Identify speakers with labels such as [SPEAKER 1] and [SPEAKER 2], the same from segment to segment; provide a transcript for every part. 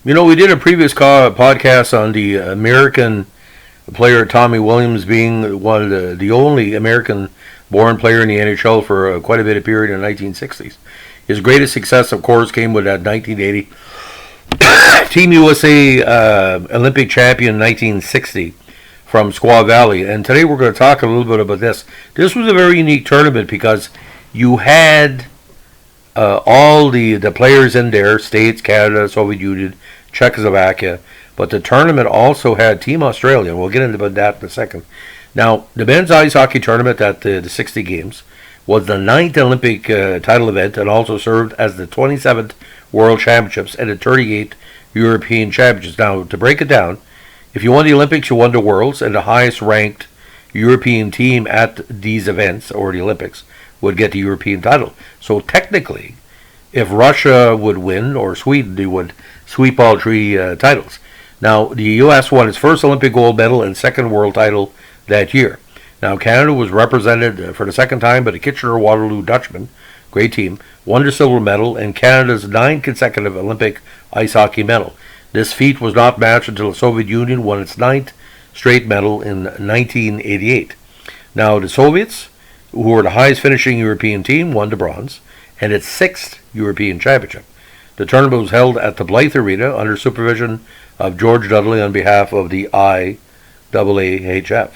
[SPEAKER 1] We did a previous podcast on the American player Tommy Williams being one of the only American-born player in the NHL for quite a bit of period in the 1960s. His greatest success, of course, came with that 1980 Team USA Olympic champion in 1960 from Squaw Valley. And today we're going to talk a little bit about this. This was a very unique tournament because you had all the players in there, States, Canada, Soviet Union, Czechoslovakia, but the tournament also had Team Australia. We'll get into that in a second. Now, the men's ice hockey tournament at the 60 Games was the 9th Olympic title event and also served as the 27th World Championships and the 38th European Championships. Now, to break it down, if you won the Olympics, you won the Worlds, and the highest ranked European team at these events, or the Olympics, would get the European title. So technically, if Russia would win, or Sweden, they would sweep all three titles. Now, the U.S. won its first Olympic gold medal and second world title that year. Now, Canada was represented for the second time by the Kitchener-Waterloo Dutchmen, great team, won the silver medal and Canada's 9th consecutive Olympic ice hockey medal. This feat was not matched until the Soviet Union won its 9th straight medal in 1988. Now, the Soviets, who were the highest finishing European team, won the bronze and its 6th European championship. The tournament was held at the Blythe Arena under supervision of George Dudley on behalf of the IAAHF.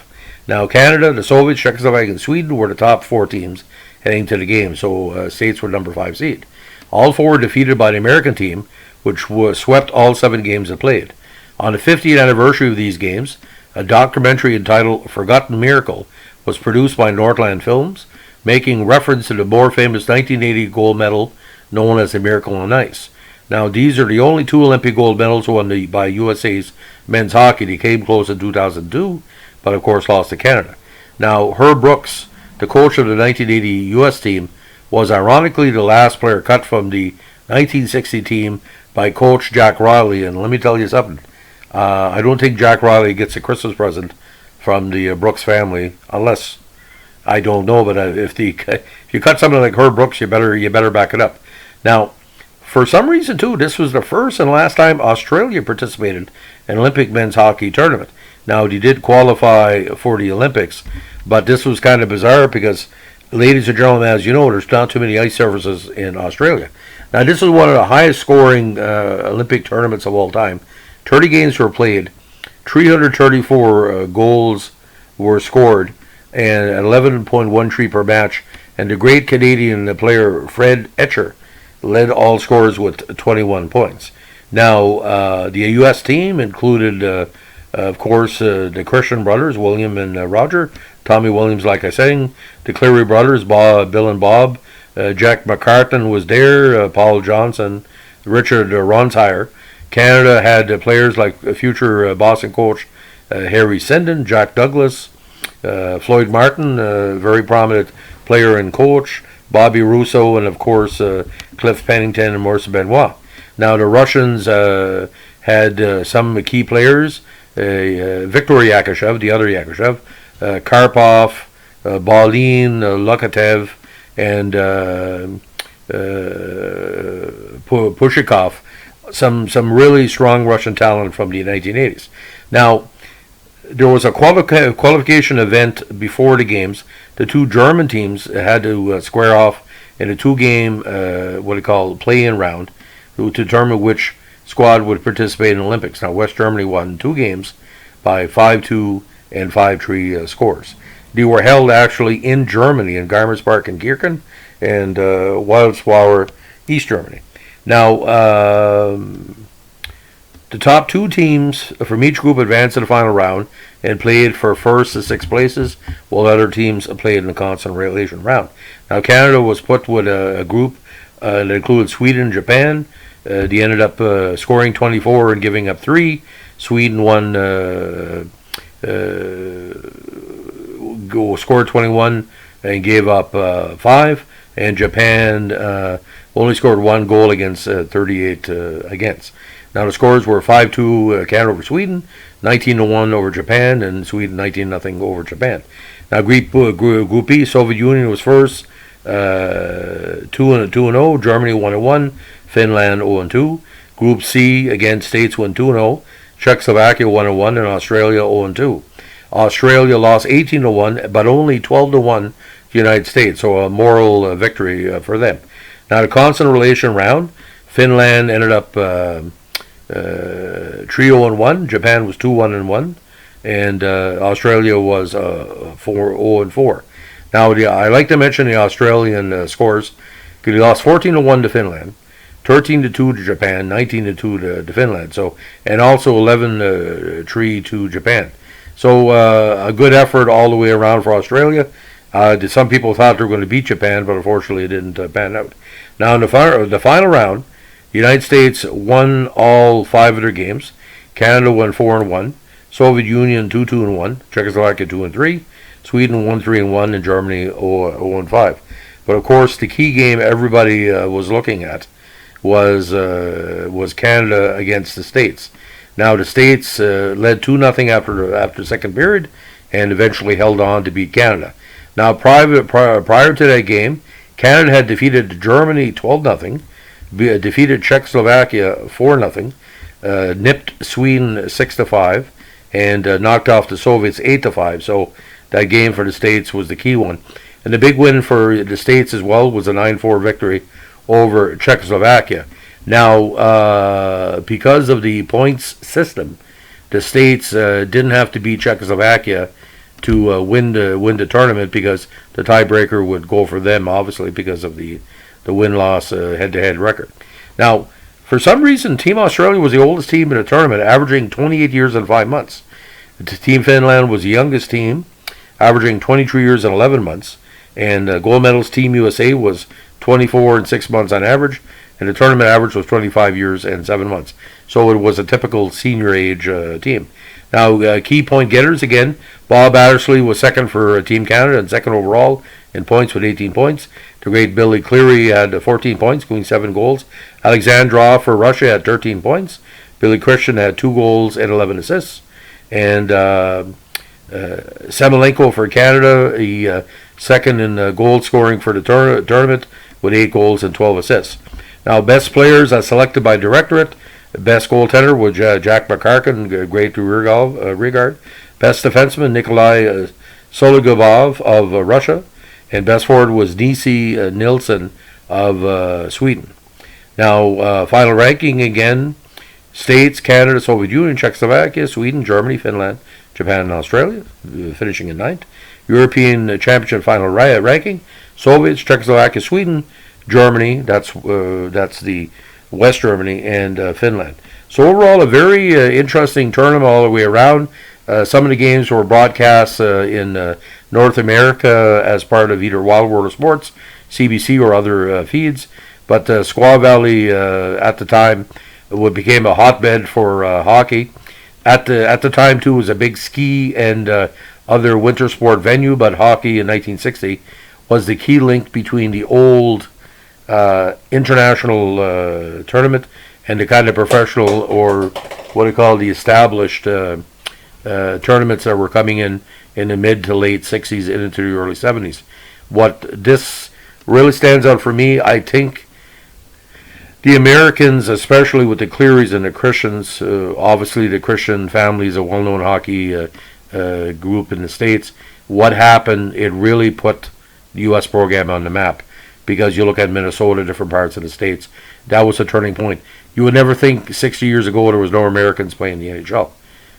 [SPEAKER 1] Now, Canada, the Soviets, Czechoslovakia, and Sweden were the top four teams heading to the game, so States were number 5 seed. All four were defeated by the American team, which was swept all 7 games it played. On the 50th anniversary of these games, a documentary entitled Forgotten Miracle was produced by Northland Films, making reference to the more famous 1980 gold medal known as the Miracle on Ice. Now, these are the only 2 Olympic gold medals won by U.S.A.'s men's hockey. They came close in 2002, but of course lost to Canada. Now, Herb Brooks, the coach of the 1980 U.S. team, was ironically the last player cut from the 1960 team by coach Jack Riley. And let me tell you something, I don't think Jack Riley gets a Christmas present from the Brooks family, unless, I don't know, but if you cut something like Herb Brooks, you better back it up. Now, for some reason too, this was the first and last time Australia participated in Olympic men's hockey tournament. Now, they did qualify for the Olympics, but this was kind of bizarre because, ladies and gentlemen, as you know, there's not too many ice surfaces in Australia. Now, this is one of the highest scoring Olympic tournaments of all time. 30 games were played, 334 goals were scored, and 11.13 per match. And the great Canadian player Fred Etcher led all scorers with 21 points. Now, the U.S. team included, of course, the Christian brothers, William and Roger, Tommy Williams, like I said, the Cleary brothers, Bill and Bob, Jack McCartan was there, Paul Johnson, Richard Ronshire. Canada had players like future Boston coach Harry Sinden, Jack Douglas, Floyd Martin, very prominent player and coach, Bobby Russo, and of course Cliff Pennington and Maurice Benoit. Now, the Russians had some key players, Viktor Yakushev, the other Yakushev, Karpov, Balin, Lukatev, and Pushikov, some really strong Russian talent from the 1980s. Now, there was a qualification event before the games. The 2 German teams had to square off in a 2-game, what they call play-in round, to determine which squad would participate in the Olympics. Now, West Germany won 2 games by 5-2 and 5-3 scores. They were held actually in Germany, in Garmisch-Park in Gierken, and Wildschwauer, East Germany. Now, the top 2 teams from each group advanced to the final round and played for first to 6th places, while other teams played in the consolation round. Now, Canada was put with a group that included Sweden and Japan. They ended up scoring 24 and giving up 3. Sweden scored 21 and gave up 5, and Japan only scored 1 goal against 38 against. Now, the scores were 5-2 Canada over Sweden, 19-1 over Japan, and Sweden 19-0 over Japan. Now, Group E, Soviet Union was first, 2-0, Germany 1-1, Finland 0-2. Group C, again, States went 2-0. Czechoslovakia 1-1, and Australia 0-2. Australia lost 18-1, but only 12-1 to the United States, so a moral victory for them. Now, the constant relation round, Finland ended up 3-0-1. Japan was 2-1-1, and Australia was 4-0-4. Now, I like to mention the Australian scores because they lost 14-1 to Finland, 13-2 to Japan, 19-2 to Finland. So, and also 11-3 to Japan. So a good effort all the way around for Australia. Some people thought they were going to beat Japan, but unfortunately it didn't pan out. Now in the final round, the United States won all 5 of their games. Canada won 4-1. Soviet Union 2-2-1. Czechoslovakia 2-3. Sweden 1-3-1, and Germany 0-5. But of course, the key game everybody was looking at was Canada against the States. Now the States led 2-0 after the second period, and eventually held on to beat Canada. Now prior to that game, Canada had defeated Germany 12-0, defeated Czechoslovakia 4-0, nipped Sweden 6-5, and knocked off the Soviets 8-5. So that game for the States was the key one. And the big win for the States as well was a 9-4 victory over Czechoslovakia. Now, because of the points system, the States didn't have to beat Czechoslovakia to win the tournament, because the tiebreaker would go for them, obviously, because of the win-loss head-to-head record. Now, for some reason, Team Australia was the oldest team in the tournament, averaging 28 years and 5 months. Team Finland was the youngest team, averaging 23 years and 11 months. And gold medalist Team U.S.A. was 24 and 6 months on average, and the tournament average was 25 years and 7 months. So it was a typical senior age team. Now, key point getters again, Bob Addersley was second for Team Canada and second overall in points with 18 points. The great Billy Cleary had 14 points, including 7 goals. Alexandrov for Russia had 13 points. Billy Christian had 2 goals and 11 assists. And Samolenko for Canada, he second in goal scoring for the tournament with 8 goals and 12 assists. Now, best players selected by Directorate. Best goaltender was Jack McCarkin, great regard. Best defenseman, Nikolai Soligubov of Russia. And best forward was Nisi Nilsson of Sweden. Now, final ranking again. States, Canada, Soviet Union, Czechoslovakia, Sweden, Germany, Finland, Japan, and Australia, finishing in 9th. European Championship final ranking: Soviets, Czechoslovakia, Sweden, Germany. That's the West Germany, and Finland. So overall, a very interesting tournament all the way around. Some of the games were broadcast in North America as part of either Wild World of Sports, CBC, or other feeds. But Squaw Valley at the time became a hotbed for hockey. At the time too, was a big ski and other winter sport venue, but hockey in 1960 was the key link between the old international tournament and the kind of professional, or what I call the established tournaments that were coming in the mid to late 60s and into the early 70s. What this really stands out for me, I think the Americans, especially with the Clearys and the Christians, obviously the Christian family is a well-known hockey group in the States. What happened, it really put the U.S. program on the map, because you look at Minnesota, different parts of the States, that was a turning point. You would never think 60 years ago there was no Americans playing the NHL.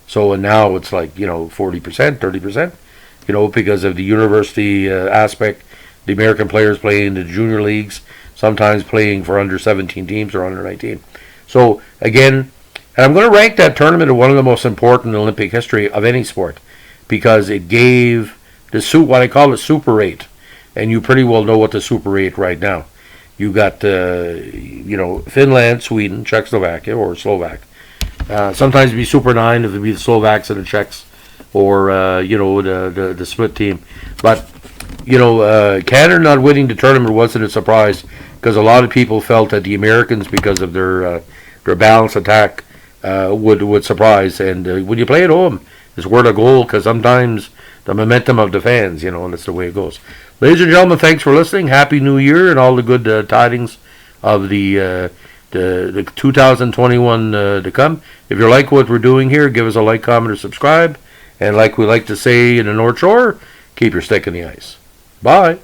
[SPEAKER 1] So now it's like, 40%, 30%, because of the university aspect, the American players playing in the junior leagues, sometimes playing for under 17 teams or under 19. So again, and I'm going to rank that tournament as one of the most important in Olympic history of any sport, because it gave what I call the Super 8, and you pretty well know what the Super 8 right now. You got Finland, Sweden, Czechoslovakia, or Slovak. Sometimes it'd be Super 9 if it'd be the Slovaks and the Czechs, or the split team. But Canada not winning the tournament wasn't a surprise, because a lot of people felt that the Americans, because of their balanced attack, would surprise. And when you play at home, it's worth a goal, because sometimes the momentum of the fans, and that's the way it goes. Ladies and gentlemen, thanks for listening. Happy New Year and all the good tidings of the the 2021 to come. If you like what we're doing here, give us a like, comment, or subscribe. And like we like to say in the North Shore, keep your stick in the ice. Bye.